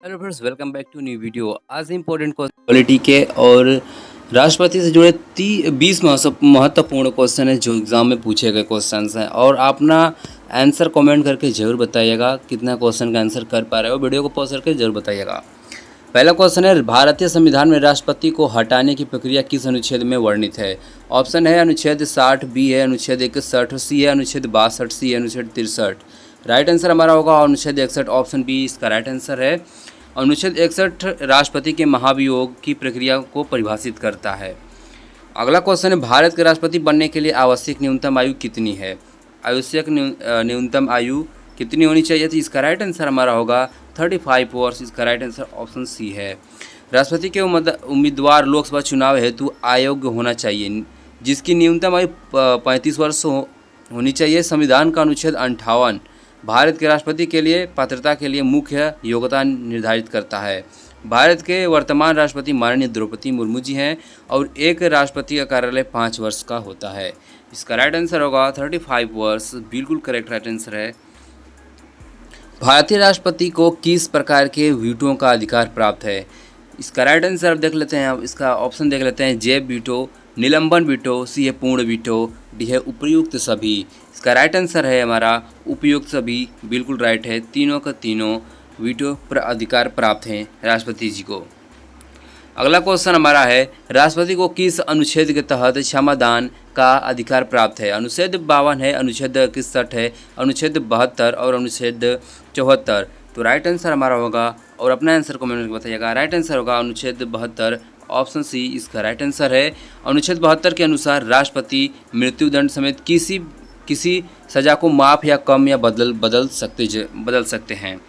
Hello friends, welcome back to new video. आज important polity के और राष्ट्रपति से जुड़े 20 महत्वपूर्ण क्वेश्चन है जो एग्जाम में पूछे गए क्वेश्चन हैं। और अपना आंसर कमेंट करके जरूर बताइएगा कितना क्वेश्चन का आंसर कर पा रहे हो। वीडियो को पॉज करके जरूर बताइएगा। पहला क्वेश्चन है, भारतीय संविधान में राष्ट्रपति को हटाने की प्रक्रिया किस अनुच्छेद में वर्णित है? ऑप्शन है अनुच्छेद 60, बी है अनुच्छेद 61, सी है अनुच्छेद 62, सी है अनुच्छेद 63। राइट आंसर हमारा होगा अनुच्छेद 61, ऑप्शन बी इसका राइट आंसर है। अनुच्छेद 61 राष्ट्रपति के महाभियोग की प्रक्रिया को परिभाषित करता है। अगला क्वेश्चन है, भारत के राष्ट्रपति बनने के लिए आवश्यक न्यूनतम आयु कितनी है? आवश्यक न्यूनतम आयु कितनी होनी चाहिए? तो इसका राइट आंसर हमारा होगा 35 वर्ष। इसका राइट आंसर ऑप्शन सी है। राष्ट्रपति के उम्मीदवार लोकसभा चुनाव हेतु अयोग्य होना चाहिए जिसकी न्यूनतम आयु 35 वर्ष होनी चाहिए। संविधान का अनुच्छेद 58 भारत के राष्ट्रपति के लिए पात्रता के लिए मुख्य योग्यता निर्धारित करता है। भारत के वर्तमान राष्ट्रपति माननीय द्रौपदी मुर्मू जी हैं और एक राष्ट्रपति का कार्यालय 5 वर्ष का होता है। इसका राइट आंसर होगा 35 वर्ष। बिल्कुल करेक्ट राइट आंसर है। भारतीय राष्ट्रपति को किस प्रकार के वीटो का अधिकार प्राप्त है? इसका राइट आंसर देख लेते हैं। इसका ऑप्शन देख लेते हैं। जैव वीटो, निलंबन वीटो, सी है पूर्ण वीटो, डी है उपयुक्त सभी। इसका राइट आंसर है हमारा उपयुक्त सभी। बिल्कुल राइट है। तीनों का तीनों वीटो पर अधिकार प्राप्त हैं राष्ट्रपति जी को। अगला क्वेश्चन हमारा है, राष्ट्रपति को किस अनुच्छेद के तहत क्षमादान का अधिकार प्राप्त है? अनुच्छेद 52 है, अनुच्छेद 61 है, अनुच्छेद 72 और अनुच्छेद 74। तो राइट आंसर हमारा होगा, और अपना आंसर कमेंट में बताइएगा। राइट आंसर होगा अनुच्छेद 72, ऑप्शन सी इसका राइट आंसर है। अनुच्छेद 72 के अनुसार राष्ट्रपति मृत्युदंड समेत किसी सज़ा को माफ़ या कम या बदल सकते हैं।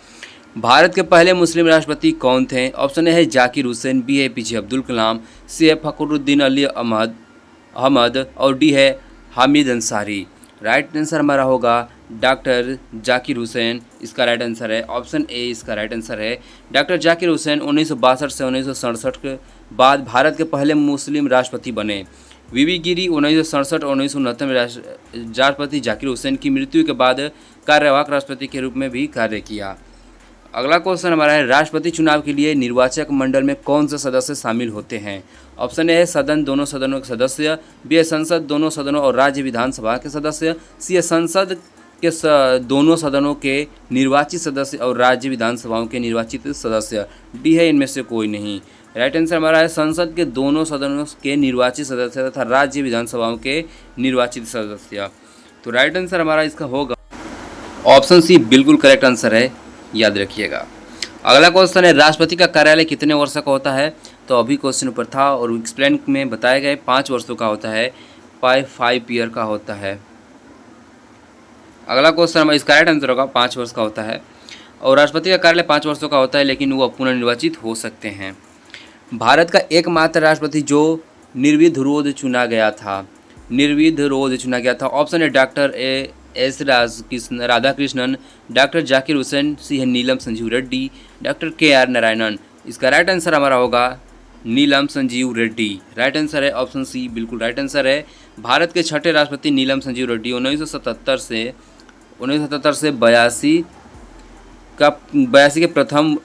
भारत के पहले मुस्लिम राष्ट्रपति कौन थे? ऑप्शन ए है जाकिर हुसैन, बी है पीजे अब्दुल कलाम, सी है फखरुद्दीन अली अहमद और डी है हामिद अंसारी। राइट आंसर हमारा होगा डॉक्टर जाकिर हुसैन। इसका राइट आंसर है ऑप्शन ए इसका राइट आंसर है। डॉक्टर जाकिर हुसैन 1962 से 1967 के बाद भारत के पहले मुस्लिम राष्ट्रपति बने। वीवी गिरी 1967 और 1969 में राष्ट्रपति जाकिर हुसैन की मृत्यु के बाद कार्यवाहक राष्ट्रपति के रूप में भी कार्य किया। अगला क्वेश्चन हमारा है, राष्ट्रपति चुनाव के लिए निर्वाचक मंडल में कौन से सदस्य शामिल होते हैं? ऑप्शन ए है सदन दोनों सदनों के सदस्य, बी है संसद दोनों सदनों और राज्य विधानसभा के सदस्य, सी है संसद के दोनों सदनों के निर्वाचित सदस्य और राज्य विधानसभाओं के निर्वाचित सदस्य, डी है इनमें से कोई नहीं। राइट आंसर हमारा है संसद के दोनों सदनों के निर्वाचित सदस्य तथा राज्य विधानसभाओं के निर्वाचित सदस्य। तो राइट आंसर हमारा इसका होगा ऑप्शन सी। बिल्कुल करेक्ट आंसर है, याद रखिएगा। अगला क्वेश्चन है, राष्ट्रपति का कार्यालय कितने वर्ष का होता है? तो अभी क्वेश्चन ऊपर था और एक्सप्लेन में बताए गए 5 वर्षों का होता है, 5 ईयर का होता है। अगला क्वेश्चन हमारा इसका राइट आंसर होगा 5 वर्ष का होता है। और राष्ट्रपति का कार्यालय 5 वर्षों का होता है, लेकिन वो पुनर्निर्वाचित हो सकते हैं। भारत का एकमात्र राष्ट्रपति जो निर्विरोध चुना गया था, ऑप्शन है doctor S Radhakrishnan, doctor Zakir Hussain, C है नीलम संजीव रेड्डी, डॉक्टर KR नारायणन। इसका राइट आंसर हमारा होगा नीलम संजीव रेड्डी। राइट आंसर है ऑप्शन सी। बिल्कुल राइट आंसर है। भारत के छठे राष्ट्रपति नीलम संजीव रेड्डी 1977 से 82 के प्रथम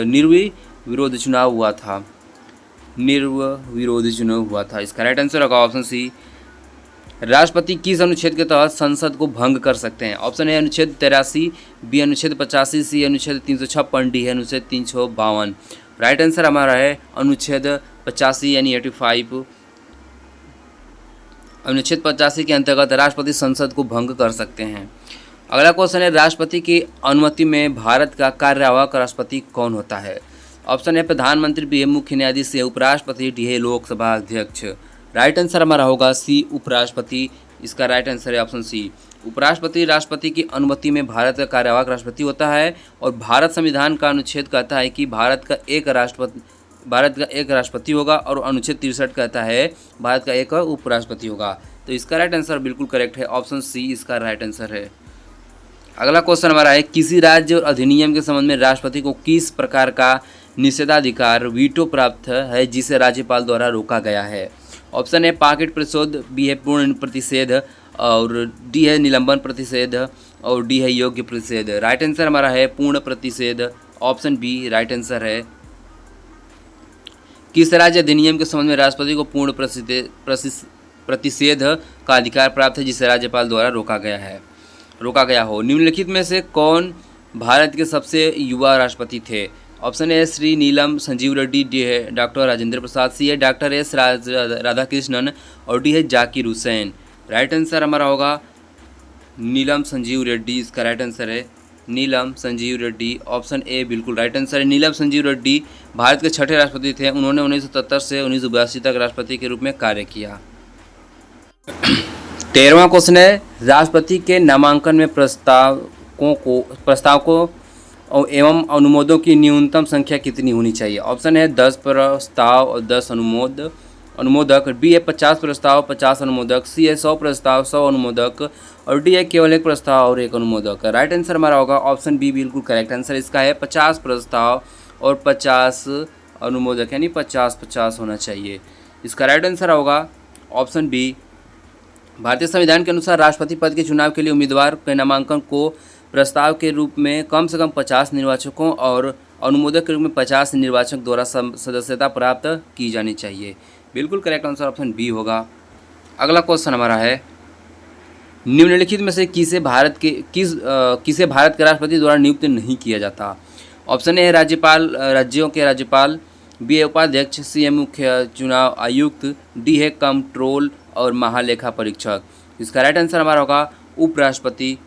निर्विरोध चुनाव हुआ था। इसका राइट आंसर होगा ऑप्शन सी। राष्ट्रपति किस अनुच्छेद के तहत संसद को भंग कर सकते हैं? ऑप्शन ए अनुच्छेद 83, बी अनुच्छेद 85, सी अनुच्छेद 356, डी है अनुच्छेद 352। राइट आंसर हमारा है अनुच्छेद 85 यानी 85। अनुच्छेद 85 के अंतर्गत राष्ट्रपति संसद को भंग कर सकते हैं। अगला क्वेश्चन है, राष्ट्रपति की अनुमति में भारत का कार्यवाहक राष्ट्रपति कौन होता है? ऑप्शन है प्रधानमंत्री, बी है मुख्य न्यायाधीश, सी उपराष्ट्रपति, डी है लोकसभा अध्यक्ष। राइट आंसर हमारा होगा सी उपराष्ट्रपति। इसका राइट आंसर है ऑप्शन सी। उपराष्ट्रपति राष्ट्रपति की अनुमति में भारत का कार्यवाहक राष्ट्रपति होता है। और भारत संविधान का अनुच्छेद कहता है कि भारत का एक राष्ट्रपति होगा, और अनुच्छेद 63 कहता है भारत का एक उपराष्ट्रपति होगा। तो इसका राइट आंसर बिल्कुल करेक्ट है, ऑप्शन सी इसका राइट आंसर है। अगला क्वेश्चन हमारा है, किसी राज्य और अधिनियम के संबंध में राष्ट्रपति को किस प्रकार का निषेधाधिकार वीटो प्राप्त है जिसे राज्यपाल द्वारा रोका गया है? ऑप्शन ए पाकेट प्रतिशोध, बी है पूर्ण प्रतिषेध और डी है निलंबन प्रतिषेध और डी है योग्य प्रतिषेध। राइट आंसर हमारा है पूर्ण प्रतिषेध, ऑप्शन बी राइट आंसर है। किस राज्य अधिनियम के संबंध में राष्ट्रपति को पूर्ण प्रतिषेध का अधिकार प्राप्त है जिसे राज्यपाल द्वारा रोका गया हो? निम्नलिखित में से कौन भारत के सबसे युवा राष्ट्रपति थे? Option A Shri Neelam Sanjiva Reddy, D है डॉक्टर राजेंद्र प्रसाद, सी है डॉक्टर एस राधाकृष्णन और डी है जाकिर हुसैन। राइट आंसर हमारा होगा नीलम संजीव रेड्डी। इसका राइट आंसर है नीलम संजीव रेड्डी। ऑप्शन ए बिल्कुल राइट आंसर है। नीलम संजीव रेड्डी भारत के छठे राष्ट्रपति थे। उन्होंने 1977 से 1982 तक राष्ट्रपति के रूप में कार्य किया। 13वां क्वेश्चन है, राष्ट्रपति के नामांकन में प्रस्तावकों एवं अनुमोदों की न्यूनतम संख्या कितनी होनी चाहिए? ऑप्शन है 10 प्रस्ताव और 10 अनुमोदक, बी है 50 प्रस्ताव 50 अनुमोदक, सी है 100 प्रस्ताव 100 अनुमोदक और डी है केवल 1 प्रस्ताव और 1 अनुमोदक। राइट आंसर हमारा होगा ऑप्शन बी बिल्कुल करेक्ट आंसर। इसका है 50 प्रस्ताव और 50 अनुमोदक, यानी 50-50 होना चाहिए। इसका राइट आंसर होगा ऑप्शन बी। भारतीय संविधान के अनुसार राष्ट्रपति पद के चुनाव के लिए उम्मीदवार के नामांकन को प्रस्ताव के रूप में कम से कम 50 निर्वाचकों और अनुमोदक के रूप में 50 निर्वाचक द्वारा सदस्यता प्राप्त की जानी चाहिए। बिल्कुल करेक्ट आंसर ऑप्शन बी होगा। अगला क्वेश्चन हमारा है, निम्नलिखित में से किसे भारत के राष्ट्रपति द्वारा नियुक्त नहीं किया जाता? ऑप्शन ए राज्यों के राज्यपाल, बी है उपाध्यक्ष, सी है मुख्य चुनाव आयुक्त, डी है कंट्रोल और महालेखा परीक्षक। इसका राइट आंसर हमारा होगा उपराष्ट्रपति।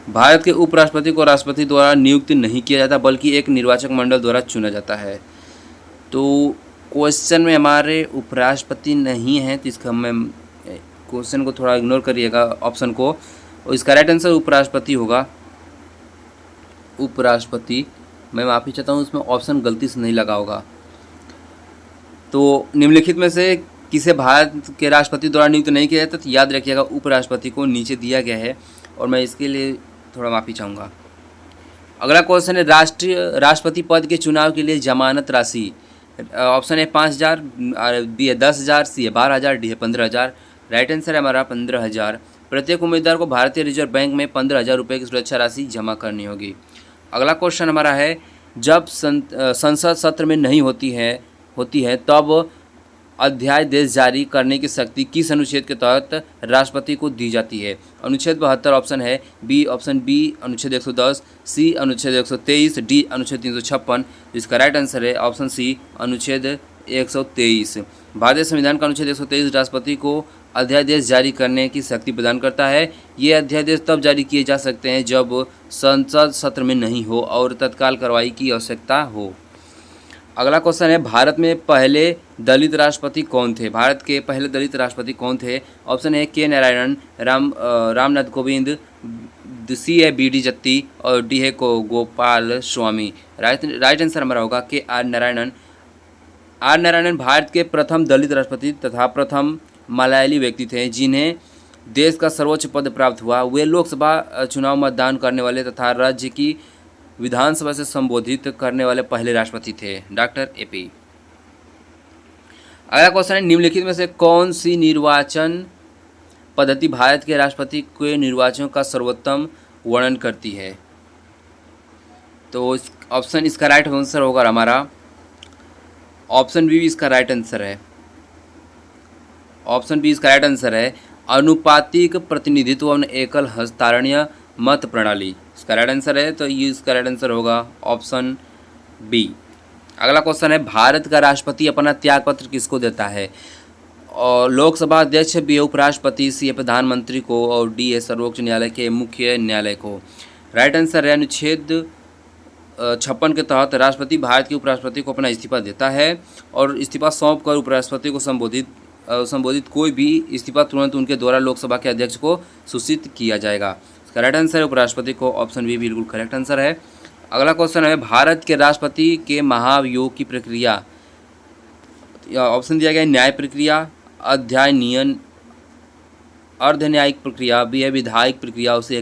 भारत के उपराष्ट्रपति को राष्ट्रपति द्वारा नियुक्त नहीं किया जाता बल्कि एक निर्वाचक मंडल द्वारा चुना जाता है। तो क्वेश्चन में हमारे उपराष्ट्रपति नहीं है, तो इसका मैं क्वेश्चन को थोड़ा इग्नोर करिएगा ऑप्शन को, और इसका राइट आंसर उपराष्ट्रपति होगा। उपराष्ट्रपति, मैं माफ़ी चाहता हूँ, उसमें ऑप्शन गलती से नहीं लगा होगा। तो निम्नलिखित में से किसे भारत के राष्ट्रपति द्वारा नियुक्त नहीं किया जाता? तो याद रखिएगा उपराष्ट्रपति को नीचे दिया गया है और मैं इसके लिए थोड़ा माफ़ी चाहूँगा। अगला क्वेश्चन है, राष्ट्रपति पद के चुनाव के लिए जमानत राशि। ऑप्शन है 5000, बी है 10,000, सी है 12,000, डी है 15,000। राइट आंसर है हमारा 15,000। प्रत्येक उम्मीदवार को भारतीय रिजर्व बैंक में 15,000 रुपये की सुरक्षा राशि जमा करनी होगी। अगला क्वेश्चन हमारा है, जब संसद सत्र में नहीं होती है तब अध्यादेश जारी करने की शक्ति किस अनुच्छेद के तहत राष्ट्रपति को दी जाती है? अनुच्छेद 72 ऑप्शन है, बी ऑप्शन बी अनुच्छेद 110, सी अनुच्छेद 123, डी अनुच्छेद 356। जिसका राइट आंसर है ऑप्शन सी अनुच्छेद 123। भारतीय संविधान का अनुच्छेद 123 राष्ट्रपति को अध्यादेश जारी करने की शक्ति प्रदान करता है। ये अध्यादेश तब जारी किए जा सकते हैं जब संसद सत्र में नहीं हो और तत्काल कार्रवाई की आवश्यकता हो। अगला क्वेश्चन है, भारत में पहले दलित राष्ट्रपति कौन थे? भारत के पहले दलित राष्ट्रपति कौन थे? ऑप्शन है के नारायणन, रामनाथ कोविंद, सी है बी डी जत्ती और डी है गोपाल स्वामी। राइट आंसर हमारा होगा के आर नारायणन। आर नारायणन भारत के प्रथम दलित राष्ट्रपति तथा प्रथम मलयाली व्यक्ति थे जिन्हें देश का सर्वोच्च पद प्राप्त हुआ। वे लोकसभा चुनाव मतदान करने वाले तथा राज्य की विधानसभा से संबोधित करने वाले पहले राष्ट्रपति थे, डॉक्टर एपी। अगला क्वेश्चन है, निम्नलिखित में से कौन सी निर्वाचन पद्धति भारत के राष्ट्रपति के निर्वाचन का सर्वोत्तम वर्णन करती है? तो ऑप्शन इसका राइट आंसर होगा हमारा ऑप्शन बी इसका राइट आंसर है। ऑप्शन बी इसका राइट आंसर है अनुपातिक प्रतिनिधित्व और एकल हस्ताक्षरीय मत प्रणाली। इसका राइट आंसर है, तो ये इसका राइट आंसर होगा ऑप्शन बी। अगला क्वेश्चन है, भारत का राष्ट्रपति अपना त्यागपत्र किसको देता है? और लोकसभा अध्यक्ष, बी उपराष्ट्रपति, सी प्रधानमंत्री को और डी है सर्वोच्च न्यायालय के मुख्य न्यायालय को। राइट आंसर है अनुच्छेद 56 के तहत राष्ट्रपति भारत के उपराष्ट्रपति को अपना इस्तीफा देता है और इस्तीफा सौंप कर उपराष्ट्रपति को संबोधित कोई भी इस्तीफा तुरंत उनके द्वारा लोकसभा के अध्यक्ष को सूचित किया जाएगा। इसका राइट आंसर है उपराष्ट्रपति को, ऑप्शन बी बिल्कुल करेक्ट आंसर है। अगला क्वेश्चन है, भारत के राष्ट्रपति के महाभियोग की प्रक्रिया। ऑप्शन दिया गया है न्याय प्रक्रिया, अर्धन्यायिक प्रक्रिया, बी है विधायिक प्रक्रिया, उसे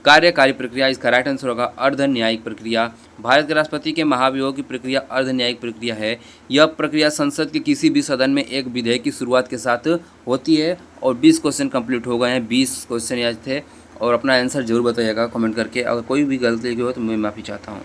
कार्यकारी प्रक्रिया। इसका राइट आंसर होगा अर्धन्यायिक प्रक्रिया। भारत के राष्ट्रपति के महाभियोग की प्रक्रिया अर्धन्यायिक प्रक्रिया है। यह प्रक्रिया संसद के किसी भी सदन में एक विधेयक की शुरुआत के साथ होती है। और 20 क्वेश्चन कंप्लीट हो गए हैं, 20 क्वेश्चन आज थे और अपना आंसर ज़रूर बताइएगा कमेंट करके। अगर कोई भी गलती हो तो मैं माफ़ी चाहता हूँ।